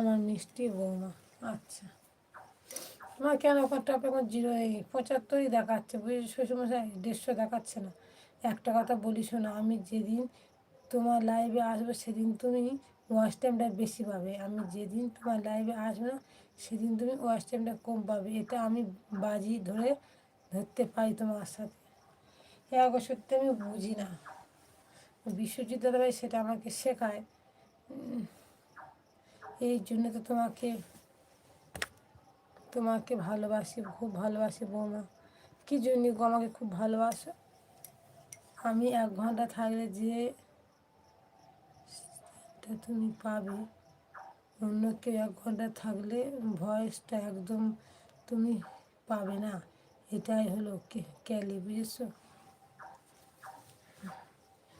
আমার মিষ্টি বৌমা। আচ্ছা, তোমার কেন টপ এখন 0 75 দেখাচ্ছে, বুঝলি শ্বশুরমশাই? 150 দেখাচ্ছে না। একটা কথা বলি শোনো, আমি যেদিন তোমার লাইভে আসবো সেদিন তুমি ওয়াচ টাইমটা বেশি পাবে। আমি যেদিন তোমার লাইভে আসবো না সেদিন তুমি ওয়াচ টাইমটা কম পাবে। এটা আমি বাজি ধরতে পারি তোমার সাথে। এক সত্যি আমি বুঝি না, বিশ্বজিৎ দাদাভাই সেটা আমাকে শেখায়। এই জন্য তো তোমাকে ভালোবাসি, খুব ভালোবাসি বৌমা। কী জন্য গো আমাকে খুব ভালোবাসো? আমি 1 ঘন্টা থাকলে যে তুমি পাবে, অন্য কেউ 1 ঘন্টা থাকলে ভয়েসটা একদম তুমি পাবে না। এটাই হলো ক্যালি, বুঝেছো?